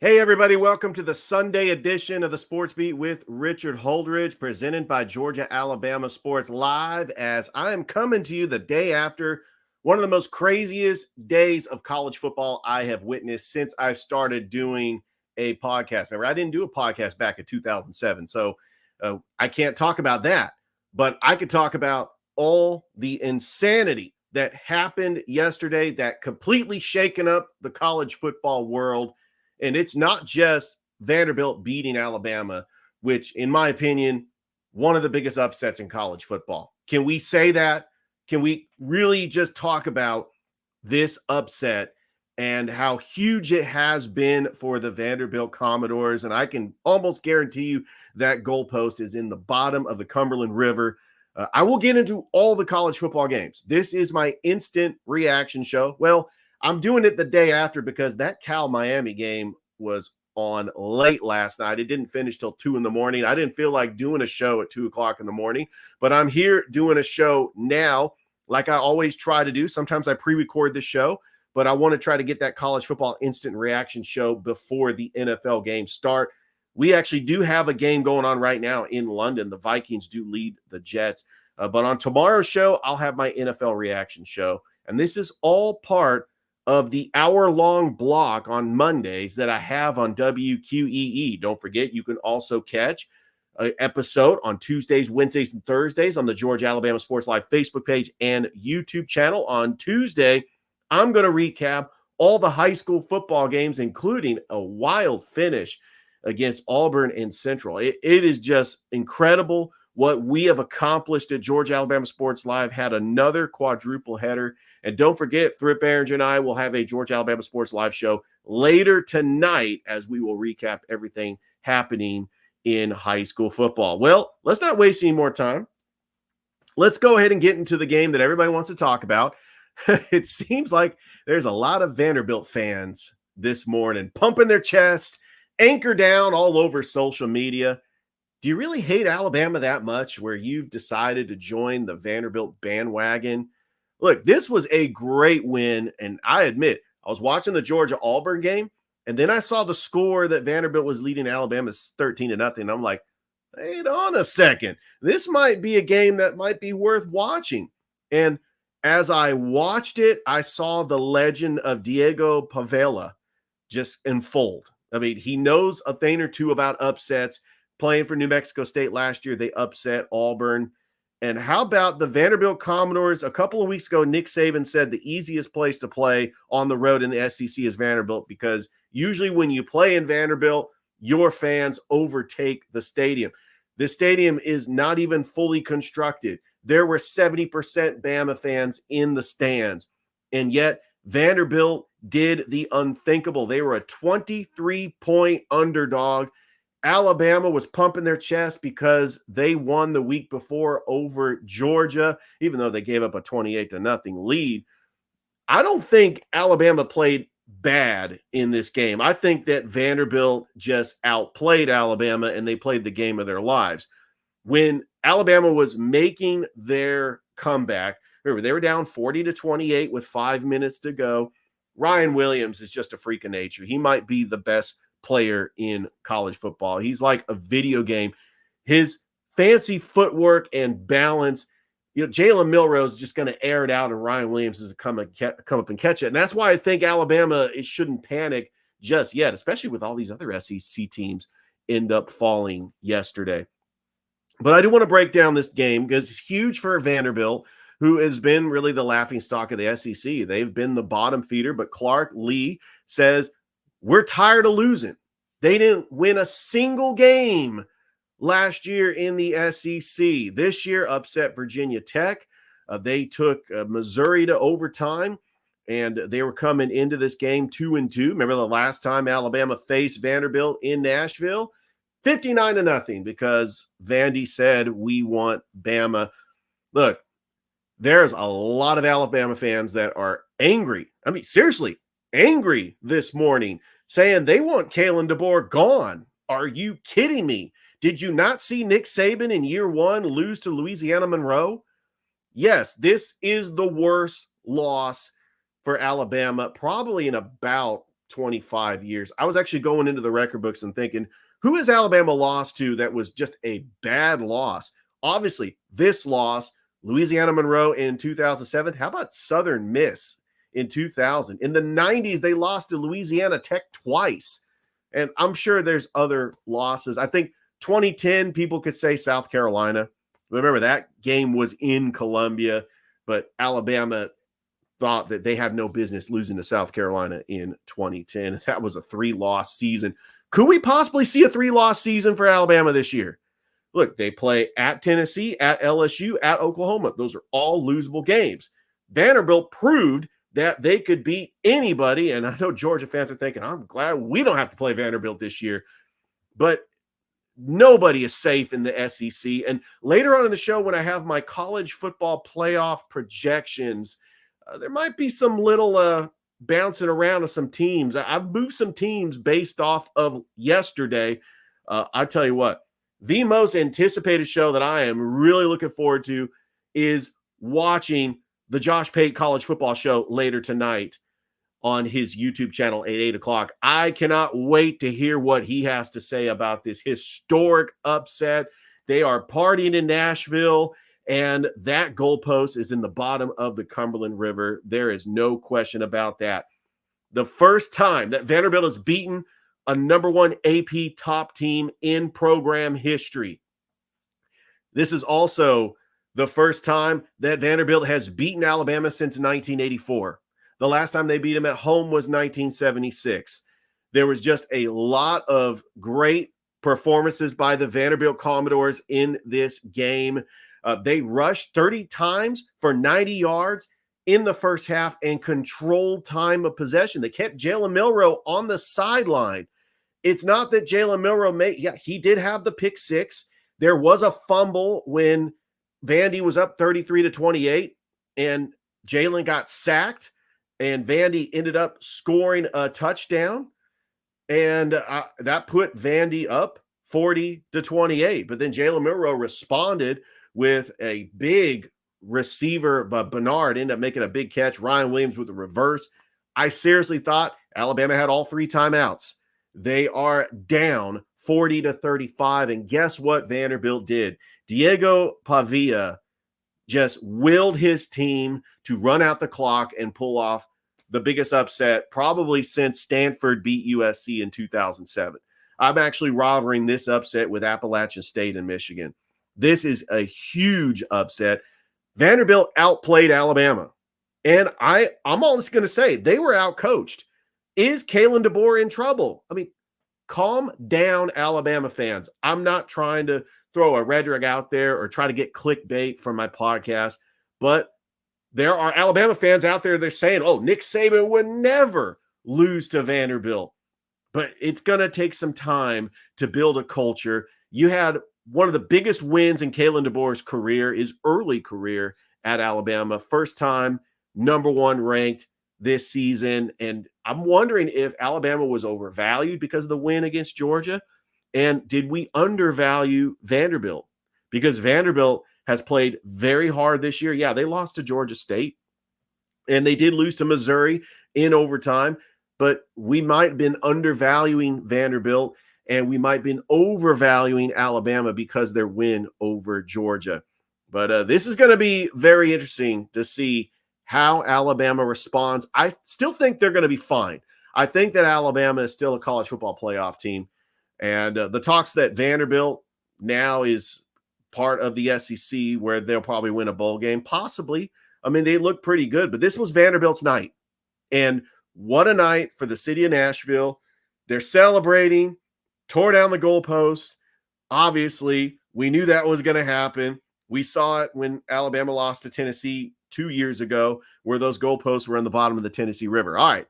Hey, everybody. Welcome to the Sunday edition of the Sports Beat with Richard Holdridge, presented by Georgia-Alabama Sports Live, as I am coming to you the day after one of the most craziest days of college football I have witnessed since I started doing a podcast. Remember, I didn't do a podcast back in 2007, so I can't talk about that. But I could talk about all the insanity that happened yesterday that completely shaken up the college football world. And it's not just Vanderbilt beating Alabama, which, in my opinion, one of the biggest upsets in college football. Can we say that? Can we really just talk about this upset and how huge it has been for the Vanderbilt Commodores? And I can almost guarantee you that goalpost is in the bottom of the Cumberland River. I will get into all the college football games. This is my instant reaction show. Well, I'm doing it the day after because that Cal-Miami game was on late last night. It didn't finish till 2 in the morning. I didn't feel like doing a show at 2 o'clock in the morning, but I'm here doing a show now like I always try to do. Sometimes I pre-record the show, but I want to try to get that college football instant reaction show before the NFL games start. We actually do have a game going on right now in London. The Vikings do lead the Jets. But on tomorrow's show, I'll have my NFL reaction show. And this is all part of the hour-long block on Mondays that I have on WQEE. Don't forget, you can also catch an episode on Tuesdays, Wednesdays, and Thursdays on the Georgia-Alabama Sports Live Facebook page and YouTube channel. On Tuesday, I'm going to recap all the high school football games, including a wild finish against Auburn and Central. It is just incredible what we have accomplished at Georgia-Alabama Sports Live. Had another quadruple header. And don't forget, Thrip Behringer and I will have a Georgia-Alabama Sports Live show later tonight as we will recap everything happening in high school football. Well, let's not waste any more time. Let's go ahead and get into the game that everybody wants to talk about. It seems like there's a lot of Vanderbilt fans this morning pumping their chest, anchor down all over social media. Do you really hate Alabama that much where you've decided to join the Vanderbilt bandwagon? Look, this was a great win, and I admit, I was watching the Georgia-Auburn game, and then I saw the score that Vanderbilt was leading Alabama 13-0. I'm like, wait on a second. This might be a game that might be worth watching. And as I watched it, I saw the legend of Diego Pavela just unfold. I mean, he knows a thing or two about upsets. Playing for New Mexico State last year, they upset Auburn. And how about the Vanderbilt Commodores? A couple of weeks ago, Nick Saban said the easiest place to play on the road in the SEC is Vanderbilt, because usually when you play in Vanderbilt, your fans overtake the stadium. The stadium is not even fully constructed. There were 70% Bama fans in the stands, and yet Vanderbilt did the unthinkable. They were a 23-point underdog. Alabama was pumping their chest because they won the week before over Georgia, even though they gave up a 28-0 lead. I don't think Alabama played bad in this game. I think that Vanderbilt just outplayed Alabama, and they played the game of their lives. When Alabama was making their comeback, remember, they were down 40-28 with 5 minutes to go. Ryan Williams is just a freak of nature. He might be the best player in college football. He's like a video game. His fancy footwork and balance, Jalen Milroe is just going to air it out, and Ryan Williams is going to come up and catch it. And that's why I think Alabama shouldn't panic just yet, especially with all these other SEC teams end up falling yesterday. But I do want to break down this game because it's huge for Vanderbilt, who has been really the laughingstock of the SEC. They've been the bottom feeder, but Clark Lee says, we're tired of losing. They didn't win a single game last year in the SEC. This year, upset Virginia Tech. They took Missouri to overtime, and they were coming into this game 2-2. Remember the last time Alabama faced Vanderbilt in Nashville? 59-0 because Vandy said, we want Bama. Look, there's a lot of Alabama fans that are angry. I mean, seriously, angry this morning, saying they want Kalen DeBoer gone. Are you kidding me? Did you not see Nick Saban in year one lose to Louisiana Monroe? Yes, this is the worst loss for Alabama probably in about 25 years. I was actually going into the record books and thinking, who has Alabama lost to that was just a bad loss? Obviously, this loss, Louisiana Monroe in 2007. How about Southern Miss in 2000? In the 90s, they lost to Louisiana Tech twice. And I'm sure there's other losses. I think 2010, people could say South Carolina. Remember, that game was in Columbia, but Alabama thought that they had no business losing to South Carolina in 2010. That was a 3-loss season. Could we possibly see a 3-loss season for Alabama this year? Look, they play at Tennessee, at LSU, at Oklahoma. Those are all losable games. Vanderbilt proved that they could beat anybody, and I know Georgia fans are thinking, I'm glad we don't have to play Vanderbilt this year. But nobody is safe in the SEC. And later on in the show, when I have my college football playoff projections, there might be some little bouncing around of some teams. I've moved some teams based off of yesterday. I tell you what, the most anticipated show that I am really looking forward to is watching the Josh Pate College Football Show later tonight on his YouTube channel at 8 o'clock. I cannot wait to hear what he has to say about this historic upset. They are partying in Nashville, and that goalpost is in the bottom of the Cumberland River. There is no question about that. The first time that Vanderbilt has beaten a number one AP top team in program history. This is also the first time that Vanderbilt has beaten Alabama since 1984. The last time they beat them at home was 1976. There was just a lot of great performances by the Vanderbilt Commodores in this game. They rushed 30 times for 90 yards in the first half and controlled time of possession. They kept Jalen Milroe on the sideline. It's not that Jalen Milroe he did have the pick six. There was a fumble when Vandy was up 33-28 and Jalen got sacked and Vandy ended up scoring a touchdown. And that put Vandy up 40-28. But then Jalen Milroe responded with a big receiver, but Bernard ended up making a big catch. Ryan Williams with the reverse. I seriously thought Alabama had all 3 timeouts. They are down 40-35. And guess what Vanderbilt did? Diego Pavia just willed his team to run out the clock and pull off the biggest upset probably since Stanford beat USC in 2007. I'm actually rivaling this upset with Appalachian State and Michigan. This is a huge upset. Vanderbilt outplayed Alabama. And I'm always going to say they were outcoached. Is Kalen DeBoer in trouble? I mean, calm down, Alabama fans. I'm not trying to throw a rhetoric out there or try to get clickbait for my podcast, but there are Alabama fans out there that are saying, oh, Nick Saban would never lose to Vanderbilt. But it's going to take some time to build a culture. You had one of the biggest wins in Kalen DeBoer's career, his early career at Alabama. First time, number 1 ranked this season. And I'm wondering if Alabama was overvalued because of the win against Georgia. And did we undervalue Vanderbilt? Because Vanderbilt has played very hard this year. Yeah, they lost to Georgia State. And they did lose to Missouri in overtime. But we might have been undervaluing Vanderbilt. And we might have been overvaluing Alabama because of their win over Georgia. But this is going to be very interesting to see how Alabama responds. I still think they're going to be fine. I think that Alabama is still a college football playoff team. And the talks that Vanderbilt now is part of the SEC where they'll probably win a bowl game, possibly. I mean, they look pretty good, but this was Vanderbilt's night. And what a night for the city of Nashville. They're celebrating, tore down the goalposts. Obviously, we knew that was going to happen. We saw it when Alabama lost to Tennessee 2 years ago, where those goalposts were on the bottom of the Tennessee River. All right.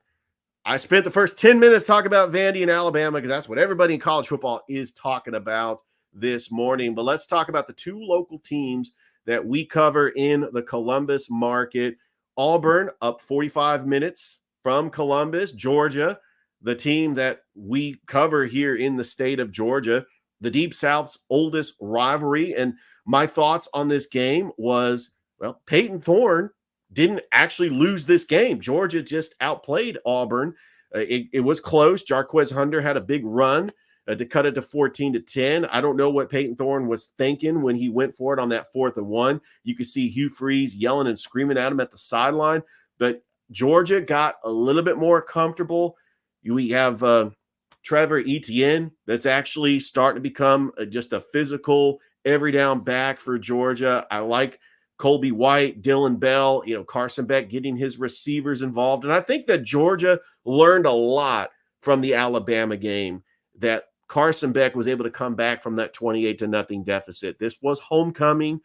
I spent the first 10 minutes talking about Vandy and Alabama because that's what everybody in college football is talking about this morning. But let's talk about the two local teams that we cover in the Columbus market. Auburn up 45 minutes from Columbus, Georgia, the team that we cover here in the state of Georgia, the Deep South's oldest rivalry. And my thoughts on this game was, well, Peyton Thorne didn't actually lose this game. Georgia just outplayed Auburn. It was close. Jarquez Hunter had a big run to cut it to 14-10. I don't know what Peyton Thorne was thinking when he went for it on that 4th and 1. You could see Hugh Freeze yelling and screaming at him at the sideline. But Georgia got a little bit more comfortable. We have Trevor Etienne that's actually starting to become just a physical, every down back for Georgia. I like Colby White, Dylan Bell, Carson Beck getting his receivers involved. And I think that Georgia learned a lot from the Alabama game, that Carson Beck was able to come back from that 28-0 deficit. This was homecoming.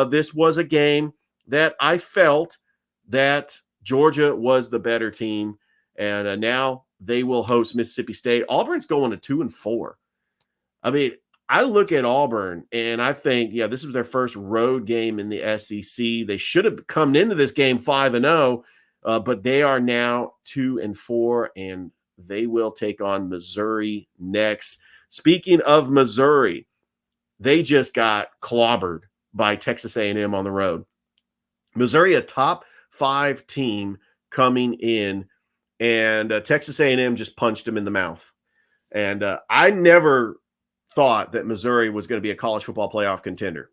This was a game that I felt that Georgia was the better team. And now they will host Mississippi State. Auburn's going to 2-4. I mean, I look at Auburn and I think, this is their first road game in the SEC. They should have come into this game 5-0, but they are now 2-4, and they will take on Missouri next. Speaking of Missouri, they just got clobbered by Texas A&M on the road. Missouri, a top 5 team coming in, and Texas A&M just punched them in the mouth. And I never thought that Missouri was going to be a college football playoff contender.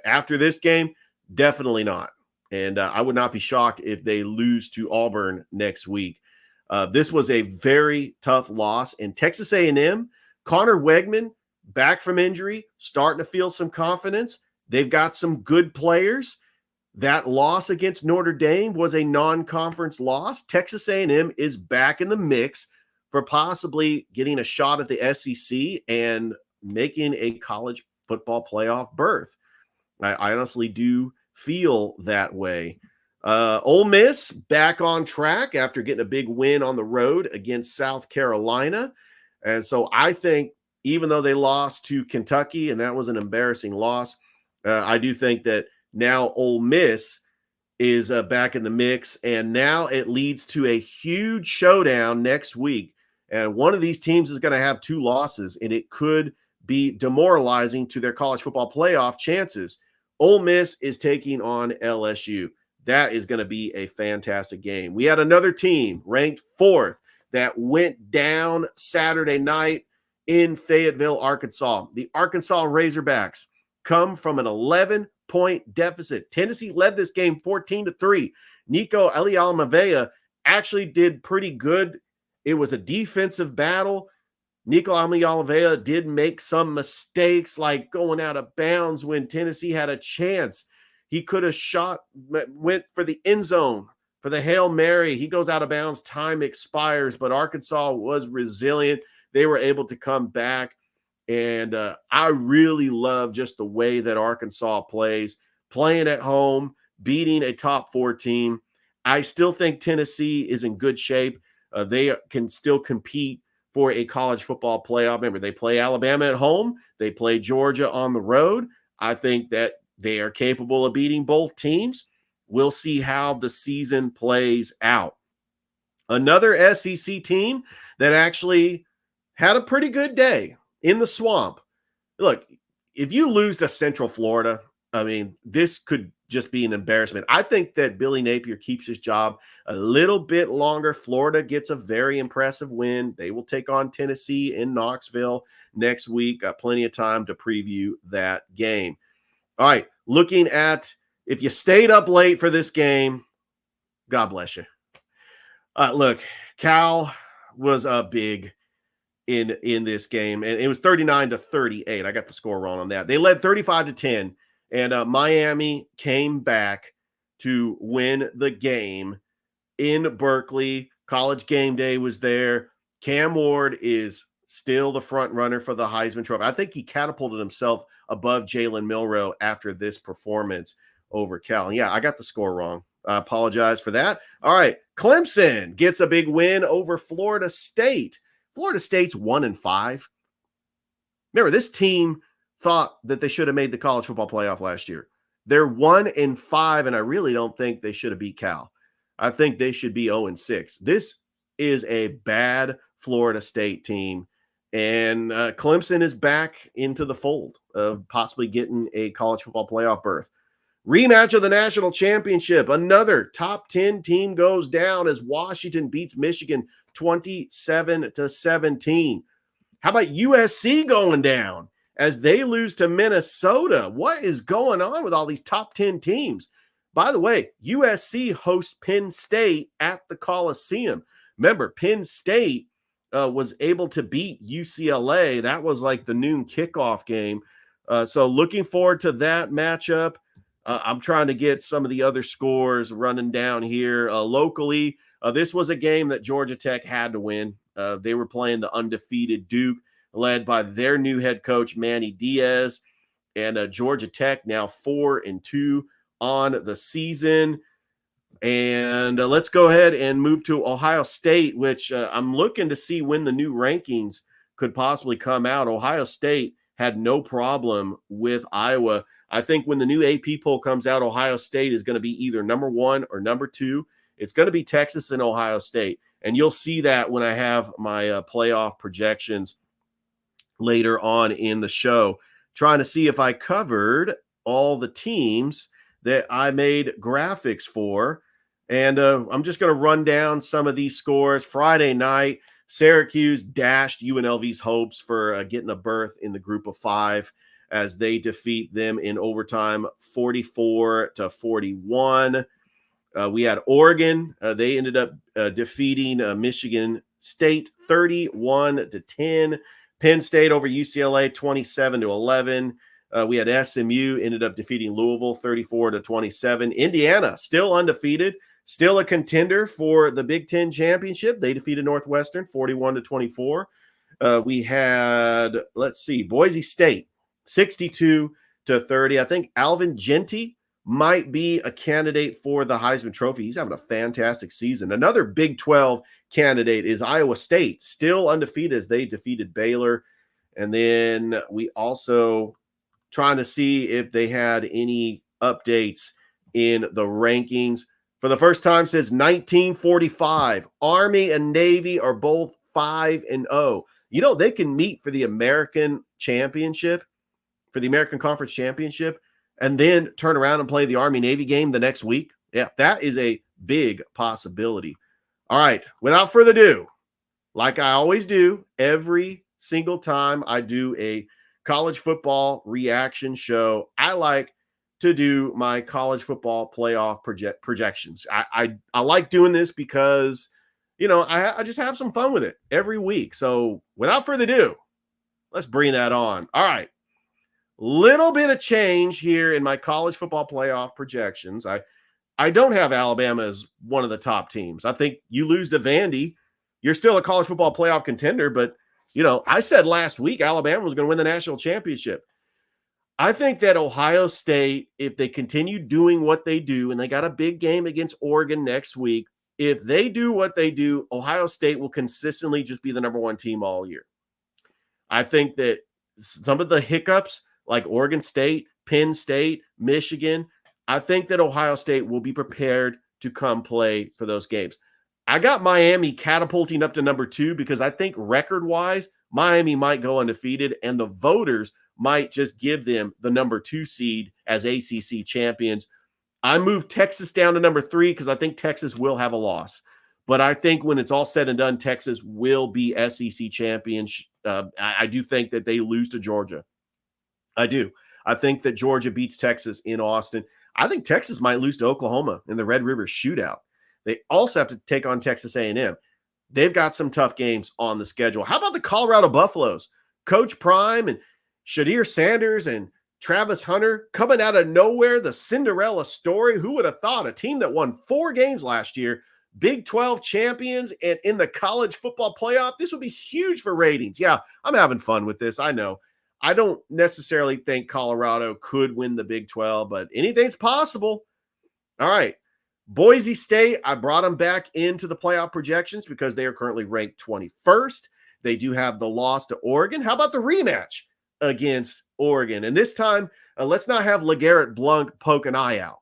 After this game, definitely not. And I would not be shocked if they lose to Auburn next week. This was a very tough loss. And Texas A&M, Connor Wegman, back from injury, starting to feel some confidence. They've got some good players. That loss against Notre Dame was a non-conference loss. Texas A&M is back in the mix for possibly getting a shot at the SEC and making a college football playoff berth. I honestly do feel that way. Ole Miss back on track after getting a big win on the road against South Carolina. And so I think even though they lost to Kentucky, and that was an embarrassing loss, I do think that now Ole Miss is back in the mix, and now it leads to a huge showdown next week. And one of these teams is going to have 2 losses, and it could be demoralizing to their college football playoff chances. Ole Miss is taking on LSU. That is going to be a fantastic game. We had another team ranked 4th that went down Saturday night in Fayetteville, Arkansas. The Arkansas Razorbacks come from an 11-point deficit. Tennessee led this game 14-3. Nico Elialamavea actually did pretty good. It was a defensive battle. Nico Elialamavea did make some mistakes, like going out of bounds when Tennessee had a chance. He could have went for the end zone for the Hail Mary. He goes out of bounds. Time expires, but Arkansas was resilient. They were able to come back. And I really love just the way that Arkansas plays, playing at home, beating a top 4 team. I still think Tennessee is in good shape. They can still compete for a college football playoff. Remember, they play Alabama at home. They play Georgia on the road. I think that they are capable of beating both teams. We'll see how the season plays out. Another SEC team that actually had a pretty good day in the swamp. Look, if you lose to Central Florida, I mean, this could just be an embarrassment. I think that Billy Napier keeps his job a little bit longer. Florida gets a very impressive win. They will take on Tennessee in Knoxville next week. Got plenty of time to preview that game. All right, looking at if you stayed up late for this game, God bless you. Look, Cal was big in this game, and it was 39-38. I got the score wrong on that. They led 35-10, and Miami came back to win the game in Berkeley. College Game Day was there. Cam Ward is still the front runner for the Heisman Trophy. I think he catapulted himself above Jalen Milroe after this performance over Cal. Yeah, I got the score wrong. I apologize for that. All right, Clemson gets a big win over Florida State. Florida State's 1-5. Remember, this team thought that they should have made the college football playoff last year. They're 1-5, and I really don't think they should have beat Cal. I think they should be 0-6. This is a bad Florida State team, and Clemson is back into the fold of possibly getting a college football playoff berth. Rematch of the national championship. Another top 10 team goes down as Washington beats Michigan 27-17. How about USC going down as they lose to Minnesota? What is going on with all these top 10 teams? By the way, USC hosts Penn State at the Coliseum. Remember, Penn State was able to beat UCLA. That was like the noon kickoff game. So looking forward to that matchup. I'm trying to get some of the other scores running down here locally. This was a game that Georgia Tech had to win. They were playing the undefeated Duke, led by their new head coach, Manny Diaz. And Georgia Tech now 4-2 on the season. And let's go ahead and move to Ohio State, which I'm looking to see when the new rankings could possibly come out. Ohio State had no problem with Iowa. I think when the new AP poll comes out, Ohio State is going to be either number 1 or number 2. It's going to be Texas and Ohio State. And you'll see that when I have my playoff projections later on in the show, trying to see if I covered all the teams that I made graphics for. And I'm just going to run down some of these scores. Friday night, Syracuse dashed UNLV's hopes for getting a berth in the group of 5 as they defeat them in overtime 44-41. We had Oregon. They ended up defeating Michigan State 31-10. Penn State over UCLA 27-11. We had SMU ended up defeating Louisville 34-27. Indiana still undefeated, still a contender for the Big Ten championship. They defeated Northwestern 41-24. We had, Boise State 62-30. I think Alvin Genti might be a candidate for the Heisman Trophy. He's having a fantastic season. Another Big 12 candidate is Iowa State, still undefeated as they defeated Baylor. And then we also trying to see if they had any updates in the rankings. For the first time since 1945, Army and Navy are both 5-0. You know, they can meet for the American Championship, for the American Conference Championship, and then turn around and play the Army-Navy game the next week. Yeah, that is a big possibility. All right, without further ado, like I always do, every single time I do a college football reaction show, I like to do my college football playoff projections. I like doing this because, you know, I just have some fun with it every week. So without further ado, let's bring that on. All right. Little bit of change here in my college football playoff projections. I don't have Alabama as one of the top teams. I think you lose to Vandy, you're still a college football playoff contender. But, you know, I said last week Alabama was going to win the national championship. I think that Ohio State, if they continue doing what they do, and they got a big game against Oregon next week, if they do what they do, Ohio State will consistently just be the number 1 team all year. I think that some of the hiccups, like Oregon State, Penn State, Michigan, I think that Ohio State will be prepared to come play for those games. I got Miami catapulting up to number 2 because I think record-wise, Miami might go undefeated, and the voters might just give them the number 2 seed as ACC champions. I moved Texas down to number 3 because I think Texas will have a loss. But I think when it's all said and done, Texas will be SEC champions. I do think that they lose to Georgia. I do. I think that Georgia beats Texas in Austin. I think Texas might lose to Oklahoma in the Red River Shootout. They also have to take on Texas A&M. they've got some tough games on the schedule. How about the Colorado Buffaloes? Coach Prime and Shadir Sanders and Travis Hunter coming out of nowhere, the Cinderella story. Who would have thought a team that won 4 games last year, Big 12 champions, and in the college football playoff? This would be huge for ratings. Yeah, I'm having fun with this. I know. I don't necessarily think Colorado could win the Big 12, but anything's possible. All right. Boise State, I brought them back into the playoff projections because they are currently ranked 21st. They do have the loss to Oregon. How about the rematch against Oregon? And this time, let's not have LeGarrette Blount poke an eye out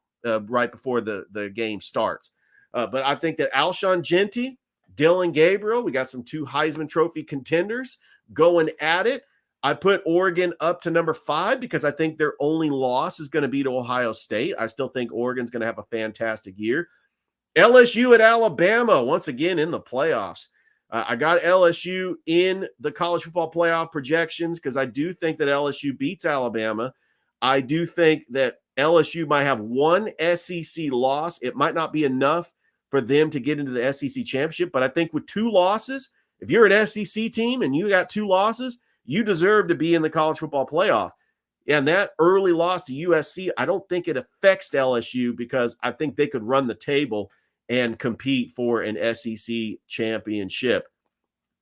right before the game starts. But I think that Alshon Jeanty, Dylan Gabriel, we got some 2 Heisman Trophy contenders going at it. I put Oregon up to number 5 because I think their only loss is going to be to Ohio State. I still think Oregon's going to have a fantastic year. LSU at Alabama, once again in the playoffs. I got LSU in the college football playoff projections because I do think that LSU beats Alabama. I do think that LSU might have 1 SEC loss. It might not be enough for them to get into the SEC championship, but I think with 2 losses, if you're an SEC team and you got 2 losses, you deserve to be in the college football playoff. And that early loss to USC, I don't think it affects LSU because I think they could run the table and compete for an SEC championship.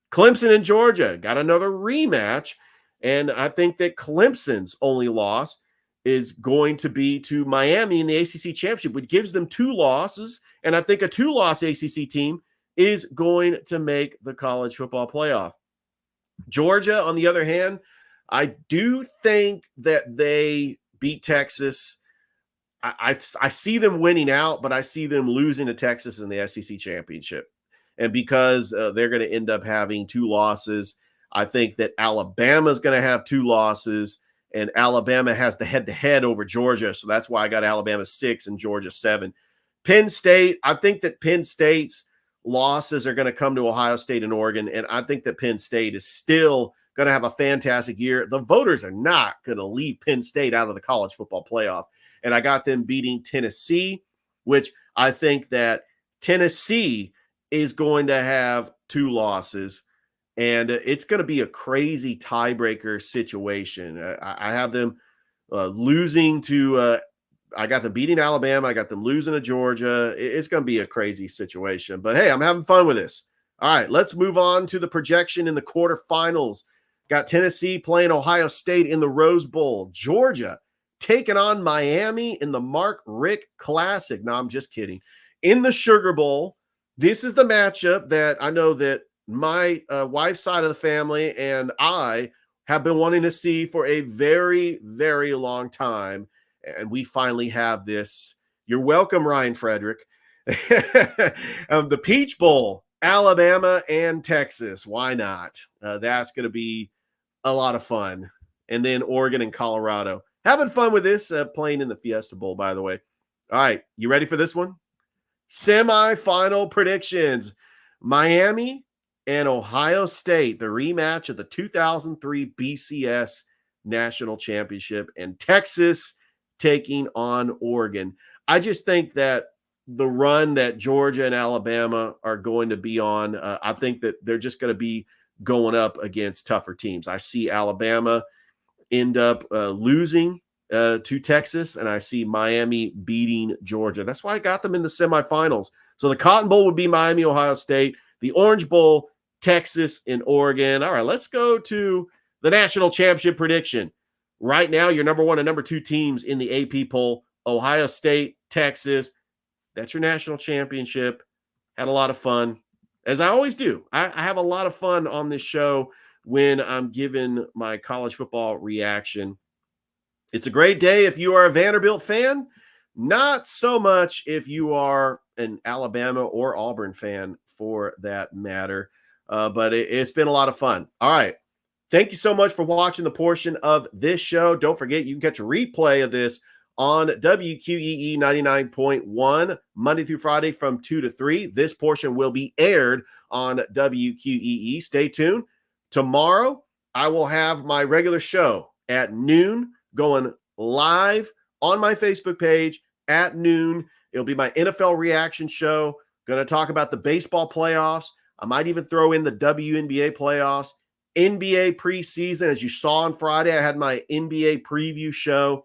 Clemson and Georgia got another rematch, and I think that Clemson's only loss is going to be to Miami in the ACC championship, which gives them 2 losses, and I think a 2-loss ACC team is going to make the college football playoff. Georgia, on the other hand, I do think that they beat Texas. I see them winning out, but I see them losing to Texas in the SEC championship. And because they're going to end up having 2 losses, I think that Alabama is going to have 2 losses, and Alabama has the head-to-head over Georgia. So that's why I got Alabama 6 and Georgia 7. Penn State, I think that Penn State's losses are going to come to Ohio State and Oregon, and I think that Penn State is still going to have a fantastic year. The voters are not going to leave Penn State out of the college football playoff, and I got them beating Tennessee, which I think that Tennessee is going to have 2 losses, and it's going to be a crazy tiebreaker situation. I have them losing to I got them beating Alabama. I got them losing to Georgia. It's going to be a crazy situation. But, hey, I'm having fun with this. All right, let's move on to the projection in the quarterfinals. Got Tennessee playing Ohio State in the Rose Bowl. Georgia taking on Miami in the Mark Richt Classic. No, I'm just kidding. In the Sugar Bowl, this is the matchup that I know that my wife's side of the family and I have been wanting to see for a very, very long time. And we finally have this. You're welcome, Ryan Frederick. The Peach Bowl, Alabama and Texas. Why not? That's going to be a lot of fun. And then Oregon and Colorado. Having fun with this, playing in the Fiesta Bowl, by the way. All right, you ready for this one? Semi-final predictions. Miami and Ohio State, the rematch of the 2003 BCS National Championship, and Texas taking on Oregon. I just think that the run that Georgia and Alabama are going to be on, I think that they're just going to be going up against tougher teams. I see Alabama end up losing to Texas, and I see Miami beating Georgia. That's why I got them in the semifinals. So the Cotton Bowl would be Miami, Ohio State. The Orange Bowl, Texas and Oregon. All right, let's go to the national championship prediction. Right now, your number 1 and number 2 teams in the AP poll, Ohio State, Texas. That's your national championship. Had a lot of fun, as I always do. I have a lot of fun on this show when I'm giving my college football reaction. It's a great day if you are a Vanderbilt fan. Not so much if you are an Alabama or Auburn fan, for that matter. But it's been a lot of fun. All right. Thank you so much for watching the portion of this show. Don't forget, you can catch a replay of this on WQEE 99.1 Monday through Friday from 2 to 3. This portion will be aired on WQEE. Stay tuned. Tomorrow, I will have my regular show at noon going live on my Facebook page at noon. It'll be my NFL reaction show. Going to talk about the baseball playoffs. I might even throw in the WNBA playoffs, NBA preseason. As you saw on Friday, I had my NBA preview show,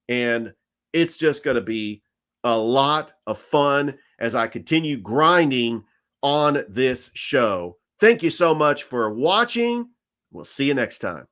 and it's just going to be a lot of fun as I continue grinding on this show. Thank you so much for watching. We'll see you next time.